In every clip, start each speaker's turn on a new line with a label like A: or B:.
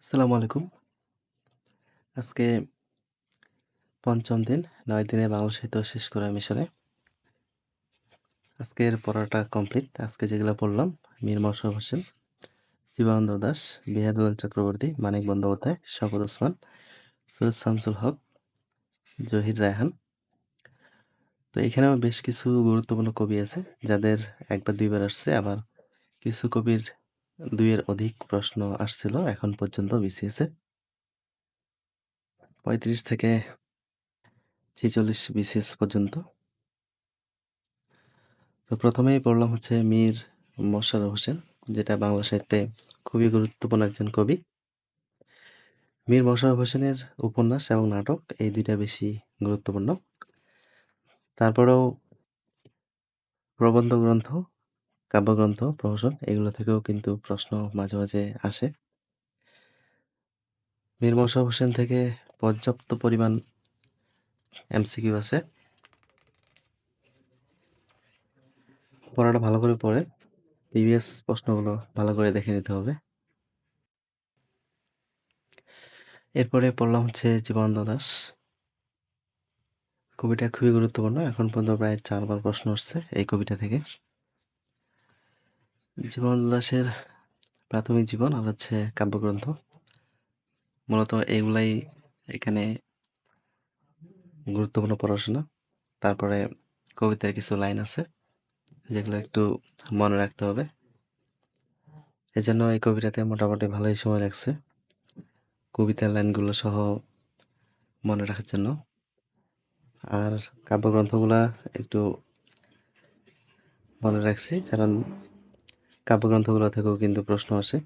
A: আসসালামু আলাইকুম। আজকে ৫ম দিন, ৯ দিনে বাংলা সাহিত্য শেষ করা মিশনে। আজকের পড়াটা কমপ্লিট। আজকে যেগুলা পড়লাম, মীর মশাররফ হোসেন, জীবনানন্দ দাশ, বিহারুলাল চক্রবর্তী, মানিক বন্দ্যোপাধ্যায়, শওকত ওসমান, সৈয়দ শামসুল হক, জহির রায়হান। তো এখানেও বেশ কিছু গুরুত্বপূর্ণ কবি আছে যাদের একবার দুইবার আসছে, আবার কিছু কবির ২ এর অধিক প্রশ্ন আসছিল এখন পর্যন্ত বিসিএসে। ৩৫ থেকে ৪৬ বিসিএস পর্যন্ত। তো প্রথমেই পড়লাম হচ্ছে মীর মশাররফ হোসেন, যেটা বাংলা সাহিত্যে খুবই গুরুত্বপূর্ণ একজন কবি। মীর মশাররফ হোসেনের উপন্যাস এবং নাটক এই দুইটা বেশি গুরুত্বপূর্ণ। তারপরেও প্রবন্ধ গ্রন্থ, কাব্যগ্রন্থ, প্রহসন এগুলো থেকেও কিন্তু প্রশ্ন মাঝে মাঝে আসে। মীর মশাররফ হোসেন থেকে পর্যাপ্ত পরিমাণ এমসিকিউ আছে। পড়াটা ভালো করে পড়ে প্রিভিয়াস প্রশ্নগুলো ভালো করে দেখে নিতে হবে। এরপরে পড়লাম হচ্ছে জীবনানন্দ দাশ। কবিটা খুবই গুরুত্বপূর্ণ। এখন পর্যন্ত প্রায় ৪ বার প্রশ্ন আসছে এই কবিতা থেকে। জীবনানন্দ দাশের প্রাথমিক জীবন আর হচ্ছে কাব্যগ্রন্থ, মূলত এগুলাই এখানে গুরুত্বপূর্ণ পড়াশোনা। তারপরে কবিতার কিছু লাইন আছে যেগুলো একটু মনে রাখতে হবে। এজন্য এই কবিতাতে মোটামুটি ভালোই সময় লাগছে কবিতার লাইনগুলো সহ মনে রাখার জন্য। আর কাব্যগ্রন্থগুলা একটু মনে রাখছি, কারণ কাব্যগ্রন্থগুলো থেকেও কিন্তু প্রশ্ন আসে।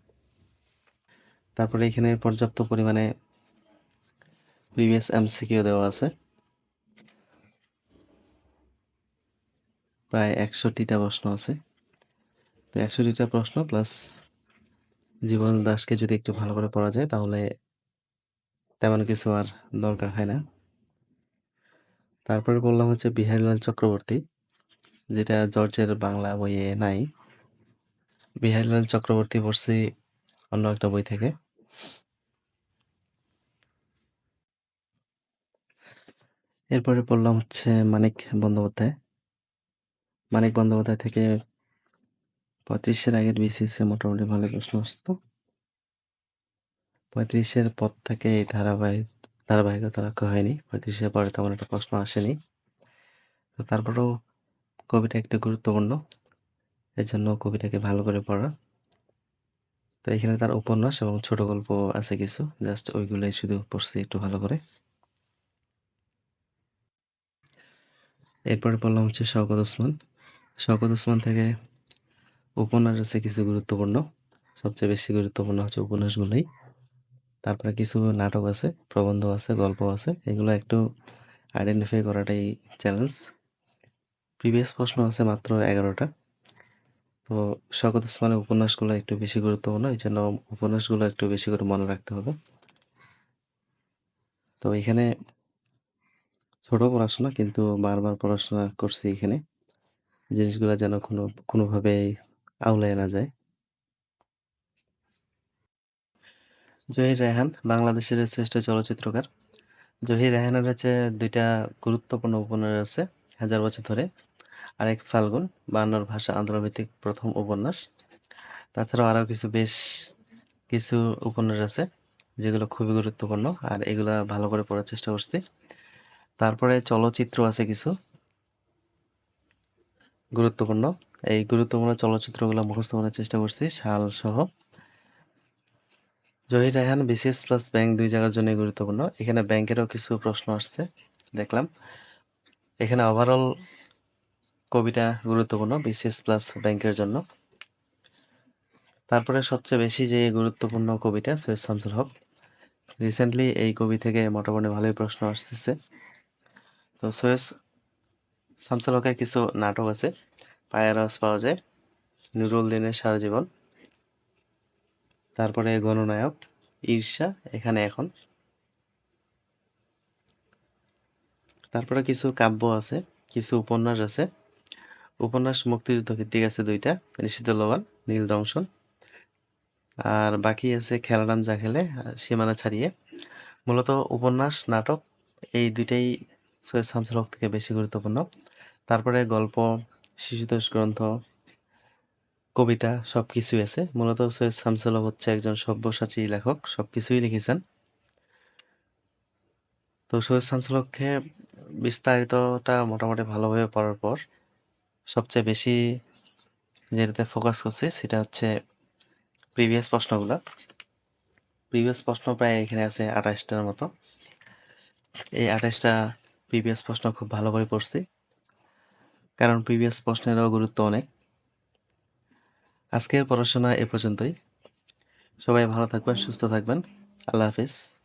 A: তারপরে এখানে পর্যাপ্ত পরিমাণে প্রিভিয়াস এমসিকিউ দেওয়া আছে, প্রায় ৬১টা প্রশ্ন আছে। তো ৬১টা প্রশ্ন প্লাস জীবনানন্দ দাশকে যদি একটু ভালো করে পড়া যায় তাহলে তেমন কিছু আর দরকার হয় না। তারপরে বললাম হচ্ছে বিহারীলাল চক্রবর্তী, যেটা জর্জের বাংলা বইয়ে নাই। বিহারীলাল চক্রবর্তী পড়ছি অন্য একটা বই থেকে। এরপরে পড়লাম হচ্ছে মানিক বন্দ্যোপাধ্যায়। মানিক বন্দ্যোপাধ্যায় থেকে ৩৫-এর আগের বিসিএসে মোটামুটি ভালো প্রশ্ন আসতো। ৩৫-এর পর থেকে এই ধারাবাহিকতা রাখা হয়নি। ৩৫-এর পরে তেমন একটা প্রশ্ন আসেনি। তো তারপরেও কবিটা একটু গুরুত্বপূর্ণ, এজন্য কবিটাকে ভালো করে পড়া। তো এখানে তার উপন্যাস এবং ছোট গল্প আছে কিছু, জাস্ট ওইগুলোই শুধু পড়ছি একটু ভালো করে। এরপরে পড়লাম হচ্ছে শওকত ওসমান। শওকত ওসমান থেকে উপন্যাস আছে কিছু গুরুত্বপূর্ণ, সবচেয়ে বেশি গুরুত্বপূর্ণ হচ্ছে উপন্যাসগুলোই। তারপরে কিছু নাটক আছে, প্রবন্ধ আছে, গল্প আছে, এগুলো একটু আইডেন্টিফাই করাটাই চ্যালেঞ্জ। প্রিভিয়াস প্রশ্ন আছে মাত্র 11টা। তো শওকত ওসমানের উপন্যাসগুলো একটু বেশি গুরুত্বপূর্ণ, এই জন্য উপন্যাসগুলো একটু বেশি করে মনে রাখতে হবে। তো এখানে ছোট পড়াশোনা, কিন্তু বারবার পড়াশোনা করছি এখানে, জিনিসগুলো যেন কোনোভাবে আউলায় না যায়। জহির রায়হান বাংলাদেশের শ্রেষ্ঠ চলচ্চিত্রকার। জহির রায়হানের হচ্ছে 2টা গুরুত্বপূর্ণ উপন্যাস আছে, 1000 বছর ধরে, আরেক ফাল্গুন, বায়ান্নর ভাষা আন্দোলনভিত্তিক প্রথম উপন্যাস। তাছাড়াও আরও বেশ কিছু উপন্যাস আছে যেগুলো খুবই গুরুত্বপূর্ণ, আর এগুলা ভালো করে পড়ার চেষ্টা করছি। তারপরে চলচ্চিত্র আছে কিছু গুরুত্বপূর্ণ, এই গুরুত্বপূর্ণ চলচ্চিত্রগুলো মুখস্থ করার চেষ্টা করছি সাল সহ। Zahir Raihan BCS plus bank 2 জায়গার জন্য গুরুত্বপূর্ণ। এখানে ব্যাংকেরও কিছু প্রশ্ন আসছে দেখলাম। এখানে ওভারঅল কবিটা গুরুত্বপূর্ণ বিসিএস প্লাস ব্যাংকের জন্য। তারপরে সবচেয়ে বেশি যে গুরুত্বপূর্ণ কবিটা সৈয়দ শামসুল হক। রিসেন্টলি এই কবি থেকে মোটামুটি ভালোই প্রশ্ন আসতেছে। তো সৈয়দ শামসুল হকের কিছু নাটক আছে, পায়ের আওয়াজ পাওয়া যায়, নুরুল দিনের সারা জীবন, তারপরে গণনায়ক, ঈর্ষা, এখানে এখন। তারপরে কিছু কাব্য আছে, কিছু উপন্যাস আছে। উপন্যাস মুক্তিযুদ্ধ ভিত্তিক আছে 2টা, নিষিদ্ধ লবণ, নীল দংশন। আর বাকি আছে খেলার নাম যা খেলে, সীমানা ছাড়িয়ে। মূলত উপন্যাস, নাটক এই ২টাই সৈয়দ শামসুল হক থেকে বেশি গুরুত্বপূর্ণ। তারপরে গল্প, শিশুতোষ গ্রন্থ, কবিতা সবকিছুই আছে। মূলত সৈয়দ শামসুল হক হচ্ছে একজন সব্যসাচী লেখক, সবকিছুই লিখেছেন। তো সৈয়দ শামসুল হককে বিস্তারিতটা মোটামুটি ভালোভাবে পড়ার পর সবচেয়ে বেশি যেটাতে ফোকাস করছি সেটা হচ্ছে প্রিভিয়াস প্রশ্নগুলা। প্রিভিয়াস প্রশ্ন প্রায় এখানে আছে ২৮টার মতো। এই ২৮টা প্রিভিয়াস প্রশ্ন খুব ভালো করে পড়ছি, কারণ প্রিভিয়াস প্রশ্নেরও গুরুত্ব অনেক। আজকের পড়াশোনা এ পর্যন্তই। সবাই ভালো থাকবেন, সুস্থ থাকবেন। আল্লাহ হাফিজ।